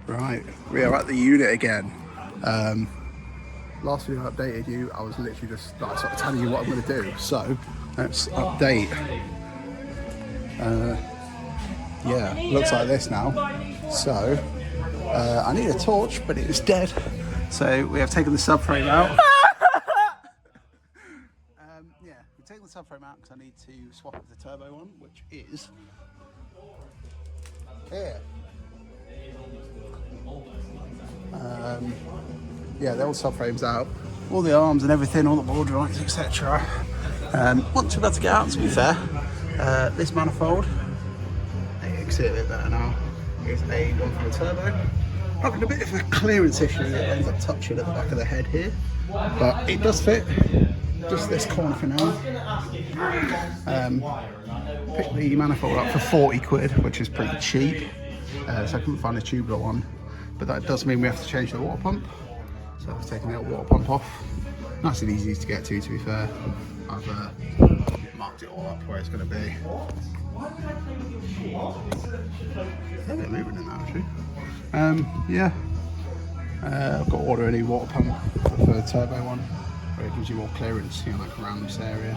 Right, we are at the unit again. Last video I updated you, I was literally just like, sort of telling you what I'm going to do. So let's update. Yeah, looks like this now. So I need a torch, but it is dead. So we have taken the subframe out. Yeah, we've taken the subframe out because I need to swap it the turbo one, which is here. Yeah, the old subframe's out. All the arms and everything, all the ball joints, etc. Not too bad to get out, to be fair. This manifold, you can see it a bit better now, is a one for the turbo. Having a bit of a clearance issue, it ends up touching at the back of the head here, but it does fit. Just this corner for now. Picked the manifold up for 40 quid, which is pretty cheap. So I couldn't find a tubular one, but that does mean we have to change the water pump. So I've taken the old water pump off. Nice and easy to get to be fair. I've marked it all up where it's going to be. A bit moving in that actually. Yeah, I've got to order a new water pump for the turbo one, where it gives you more clearance, you know, like around this area.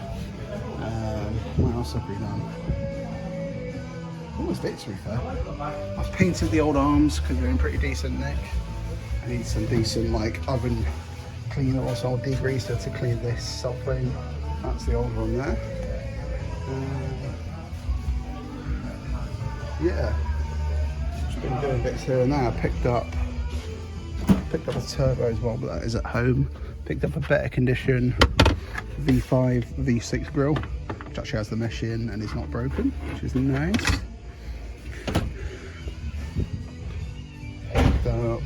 What else have we done? Almost it, to be fair. I've painted the old arms because they're in pretty decent nick. I need some decent like oven cleaner or some degreaser to clean this subframe. That's the old one there. Yeah, just been doing bits here and there. I picked up a turbo as well, but that is at home. Picked up a better condition V5 V6 grill, which actually has the mesh in and is not broken, which is nice. Picked up.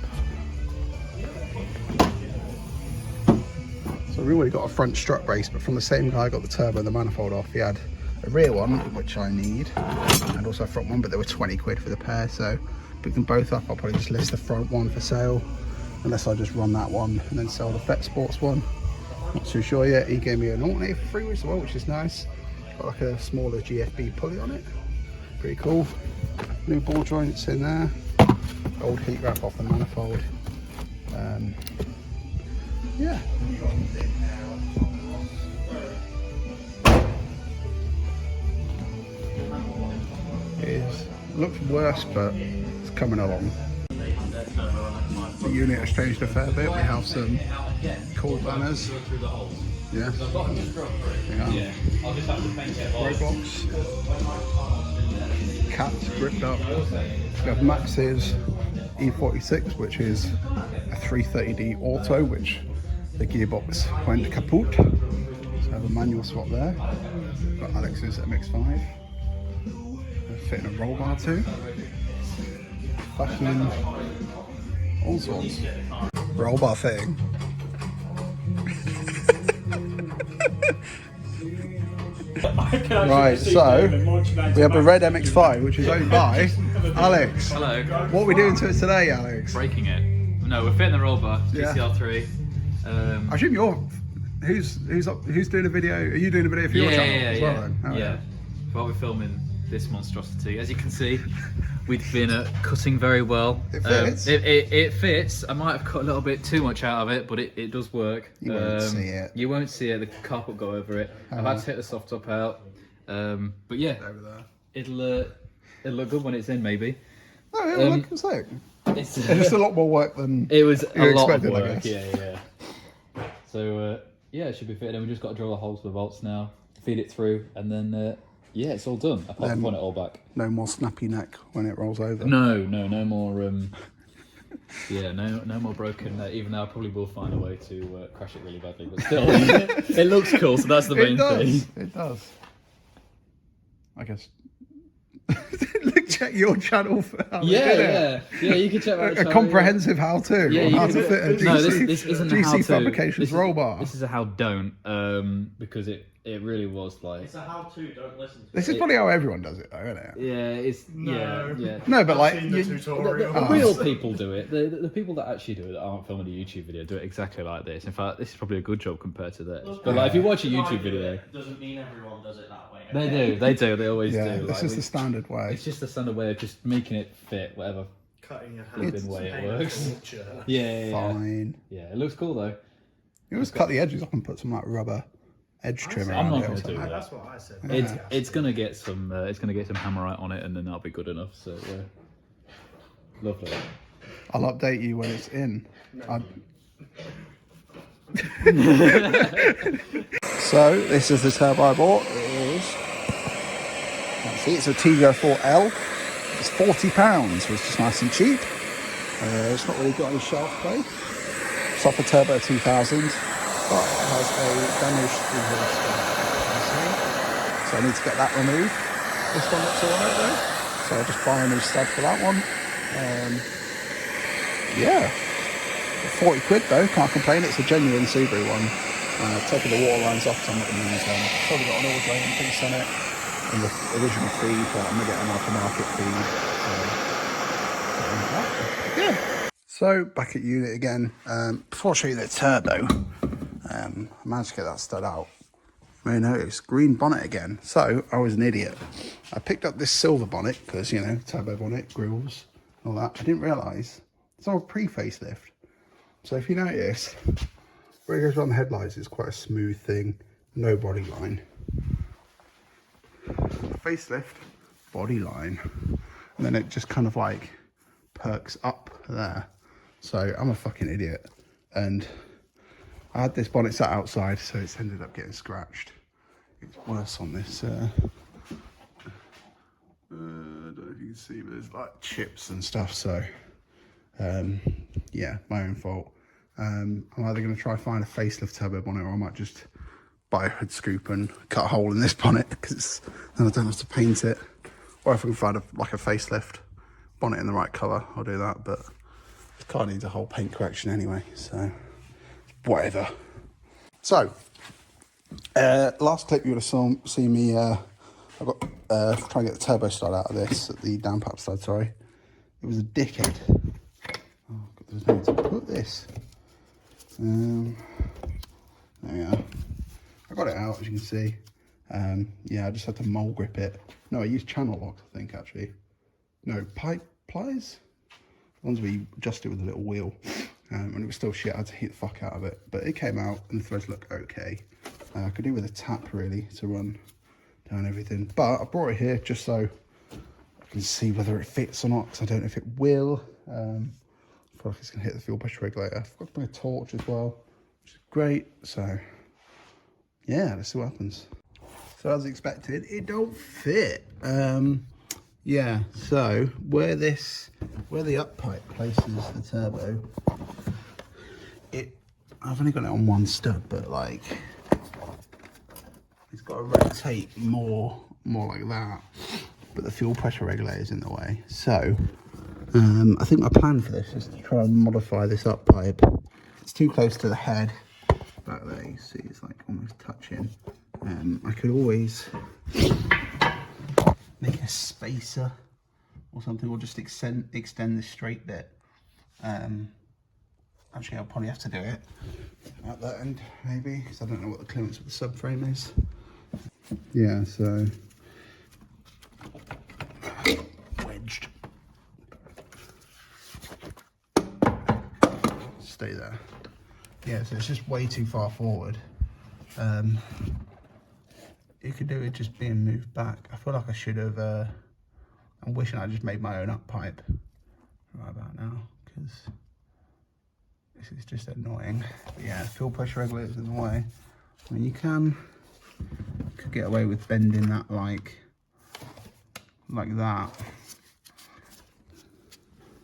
So we already got a front strut brace, but from the same guy I got the turbo and the manifold off. He had a rear one, which I need, and also a front one, but they were 20 quid for the pair, so pick them both up. I'll probably just list the front one for sale, unless I just run that one and then sell the Vet Sports one. Not too sure yet. He gave me an alternator for free as well, which is nice. Got like a smaller GFB pulley on it. Pretty cool. New ball joints in there. Old heat wrap off the manifold. Yeah. Looks worse, but it's coming along. The unit has changed a fair bit. We have some cool banners. Yeah. Roadblocks. Cats gripped up. We have Max's E46, which is a 330D auto, which the gearbox went kaput. So I have a manual swap there. Got Alex's MX-5. Fitting a roll bar too. Fashioning all sorts. Roll bar fitting. Right, so we have a red MX-5 which is owned by Alex. Hello. What are we doing to it today, Alex? Breaking it. No, we're fitting the roll bar, GCR3. I assume you're... Who's doing a video? Are you doing a video for your channel as well then? Oh, yeah. While we're filming this monstrosity, as you can see, we've been cutting very well. It fits. It fits. I might have cut a little bit too much out of it, but it does work. You won't see it. You won't see it. The carpet will go over it. I've had to take the soft top out. But yeah, Over there. it'll look good when it's in, maybe. No, it'll look sick. It's just a lot more work than it was a lot of expected, I work. guess. Yeah. So yeah, it should be fitted. And we just got to drill the holes for the bolts now, feed it through, and then yeah, it's all done. Apart from putting it all back. No more snappy neck when it rolls over. No more. Yeah, no more broken. Even though I probably will find a way to crash it really badly, but still, it looks cool. So that's the main thing. It does. I guess. Check your channel for how they did it. Yeah. You can check my channel. A comprehensive how-to on how to fit a GC, no, this isn't a GC how-to. Fabrications roll bar. This is a how don't, because it really was like. It's a how-to. Don't listen to it. This is probably how everyone does it, though, isn't it? Yeah, it's yeah. No, but like the tutorial. The real people do it. The people that actually do it that aren't filming a YouTube video do it exactly like this. In fact, this is probably a good job compared to this. But like, if you watch a YouTube video, doesn't mean everyone does it that way. They do. They always do. this is the standard way. It's just the standard way of just making it fit whatever cutting your flipping hands. way it painful works. picture. Yeah. Fine. Yeah, it looks cool though. You always cut the edges up and put some like rubber edge trim I'm around not it or gonna do something. that. That's what I said. It's gonna get some hammerite on it, and then that'll be good enough. So lovely. I'll update you when it's in. So this is the turbo I bought. It is. Let's see, it's a TGO4L. It's £40, which is nice and cheap. It's not really got any shelf play. It's off a Turbo 2000, but it has a damaged exhaust fan. So I need to get that removed. This one looks alright though, so I'll just buy a new stud for that one. Yeah, 40 quid though, can't complain. It's a genuine Subaru one. Taking the water lines off, so I'm not going to use them. Probably got an oil drain piece on it in the original feed, but I'm going to get an aftermarket feed. Yeah. So back at unit again. Before I show you the turbo, I managed to get that stud out. You may notice green bonnet again. So I was an idiot. I picked up this silver bonnet because, you know, turbo bonnet, grills, all that. I didn't realise it's all pre-facelift. So if you notice, where it goes around the headlights, it's quite a smooth thing, no body line. Facelift, body line, and then it just kind of like perks up there. So I'm a fucking idiot, and I had this bonnet sat outside, so it's ended up getting scratched. It's worse on this. I don't know if you can see, but there's like chips and stuff. So yeah, my own fault. I'm either going to try find a facelift turbo bonnet, or I might just buy a hood scoop and cut a hole in this bonnet, because then I don't have to paint it. Or if I can find a facelift bonnet in the right colour, I'll do that. But this car needs a whole paint correction anyway, so whatever. So last clip you would have seen me. I got trying to get the turbo stud out of this, the damp up stud. Sorry, it was a dickhead. Oh, God, there's no need to put this. There we are. I got it out, as you can see. Yeah, I just had to mole grip it. No, I used channel locks, I think, actually. No, pipe pliers. The ones where you adjust it with a little wheel. And it was still shit, I had to heat the fuck out of it. But it came out, and the threads look okay. I could do with a tap, really, to run down everything. But I brought it here just so I can see whether it fits or not, because I don't know if it will. I feel like it's going to hit the fuel pressure regulator. I forgot to bring a torch as well, which is great. So yeah, let's see what happens. So as expected, it don't fit. Yeah, so where the up pipe places the turbo, I've only got it on one stud, but like it's got to rotate more like that. But the fuel pressure regulator is in the way. So I think my plan for this is to try and modify this up pipe. It's too close to the head. Back there, you see it's like almost touching. I could always make a spacer or something, or just extend this straight bit. Actually, I'll probably have to do it at that end, maybe, because I don't know what the clearance of the subframe is. Yeah, so wedged. Stay there. Yeah, so it's just way too far forward. You could do it just being moved back. I feel like I should have. I'm wishing I just made my own up pipe right about now, because this is just annoying. But yeah, fuel pressure regulator's in the way. I mean, you could get away with bending that like that,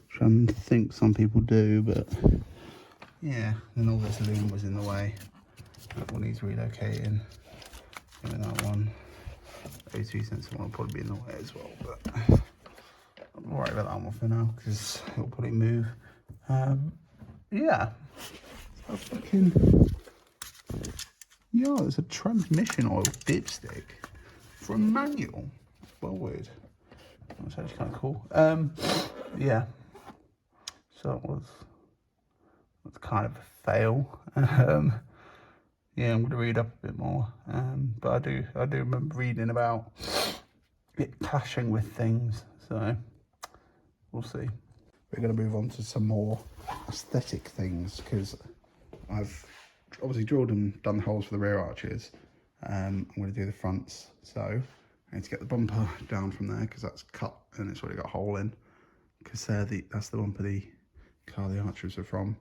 which I think some people do, but yeah, then all this loom was in the way. That one needs relocating. And that one, O2 sensor one will probably be in the way as well, but I'm alright about that one for now, because it'll probably move. Yeah. So fucking, yeah, there's a transmission oil dipstick for a manual. Well weird. That's actually kind of cool. Yeah. So that's kind of a fail. Yeah, I'm going to read up a bit more. But I do remember reading about it clashing with things. So we'll see. we're going to move on to some more aesthetic things, because I've obviously drilled and done the holes for the rear arches. I'm going to do the fronts, so I need to get the bumper down from there because that's cut and it's already got a hole in, because that's the bumper the car the arches are from.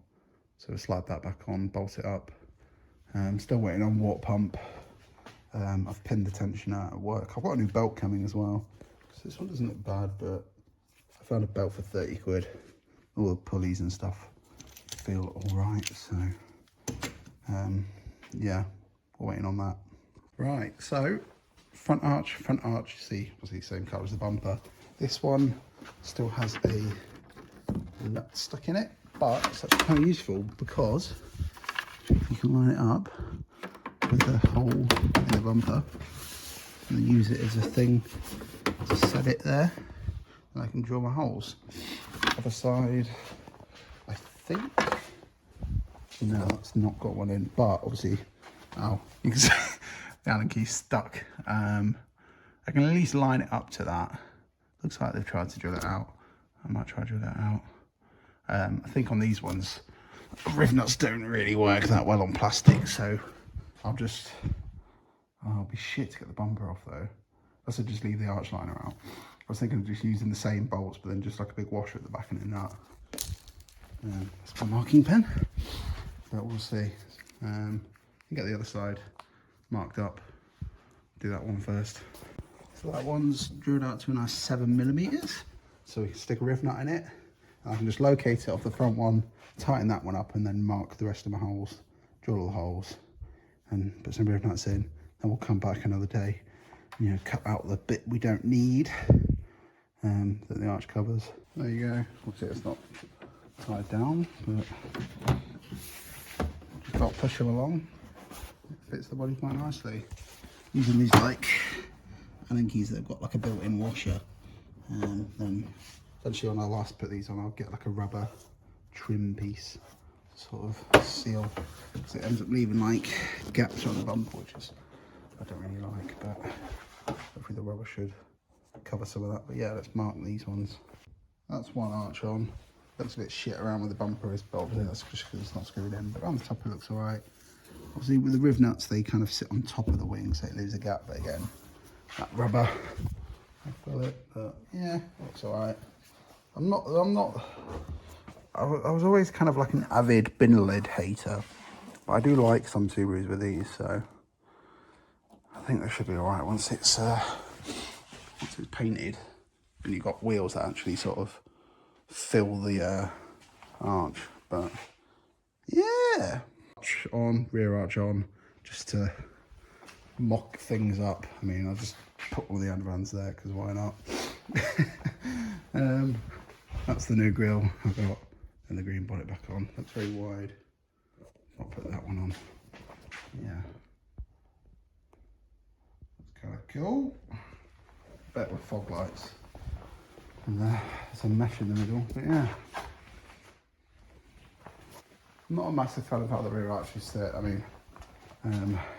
So we'll slide that back on, bolt it up. Still waiting on water pump. I've pinned the tensioner at work. I've got a new belt coming as well, because this one doesn't look bad, but I found a belt for 30 quid. All the pulleys and stuff feel all right, so yeah, we're waiting on that. Right, so front arch, you see, obviously same colour as the bumper. This one still has a nut stuck in it, but it's actually kind of useful because you can line it up with the hole in the bumper and use it as a thing to set it there, and I can drill my holes. Other side, I think, no, that's not got one in, but obviously, oh, you can see the Allen key's stuck. I can at least line it up to that. Looks like they've tried to drill it out. I might try to drill that out. I think on these ones, riv nuts don't really work that well on plastic, so I'll be shit to get the bumper off though. I said just leave the arch liner out. I was thinking of just using the same bolts, but then just like a big washer at the back and a nut. That's my marking pen, but we'll see. Get the other side marked up. Do that one first. So that one's drilled out to a nice 7mm, so we can stick a riv nut in it. I can just locate it off the front one, tighten that one up, and then mark the rest of my holes, drill all the holes, and put some riv nuts in. Then we'll come back another day, you know, cut out the bit we don't need, that the arch covers. There you go. Obviously it's not tied down, but just got to push them along. It fits the body quite nicely. Using these like Allen keys that have got like a built-in washer. Then eventually when I last put these on, I'll get like a rubber trim piece to sort of seal, so it ends up leaving like gaps on the bumper, which is I don't really like, but hopefully the rubber should cover some of that. But yeah, let's mark these ones. That's one arch on. Looks a bit shit around with the bumper, but obviously that's just because it's not screwed in, but on the top it looks alright. Obviously with the riv nuts, they kind of sit on top of the wing, so it leaves a gap, but again, that rubber, I feel it, but yeah, looks alright. I was always kind of like an avid bin lid hater, but I do like some Subarus with these, so I think they should be alright once it's painted and you've got wheels that actually sort of fill the arch. But yeah, arch on, rear arch on, just to mock things up. I mean, I'll just put one of the underhands there because why not? That's the new grille I've got, and the green bonnet back on. Looks very wide. I'll put that one on. Yeah, that's kind of cool. Bet with fog lights. And there's a mesh in the middle, but yeah. I'm not a massive fan of how the rear arches sit. I mean,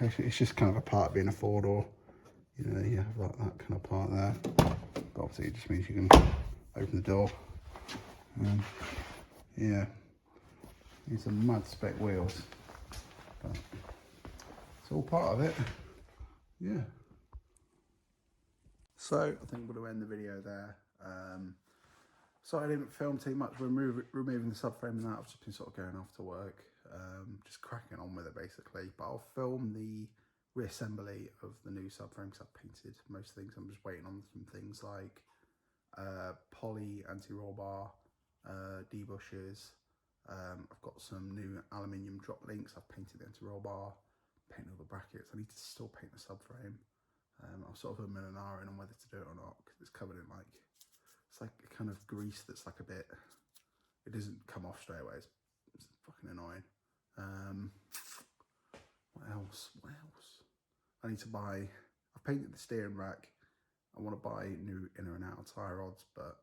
it's just kind of a part of being a four-door. You know, you have that kind of part there. But obviously it just means you can open the door. Yeah, these are mud spec wheels, but it's all part of it. Yeah. So I think we're going to end the video there. Sorry I didn't film too much. We're removing the subframe and that. I've just been sort of going off to work, just cracking on with it basically. But I'll film the reassembly of the new subframe because I've painted most things. I'm just waiting on some things like poly anti-roll bar, debushes. I've got some new aluminium drop links. I've painted the anti-roll bar, painted all the brackets. I need to still paint the subframe. I'll sort of in an hour on whether to do it or not because it's covered in like, it's like a kind of grease that's like a bit, it doesn't come off straight away. It's fucking annoying. What else? I need to buy, I've painted the steering rack. I want to buy new inner and outer tyre rods, but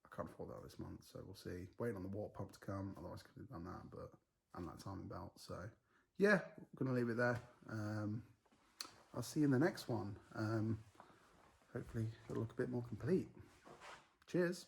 I can't afford that this month, so we'll see. Waiting on the water pump to come, otherwise I could have done that, but and that timing belt. So yeah, I'm gonna leave it there. I'll see you in the next one. Hopefully it'll look a bit more complete. Cheers.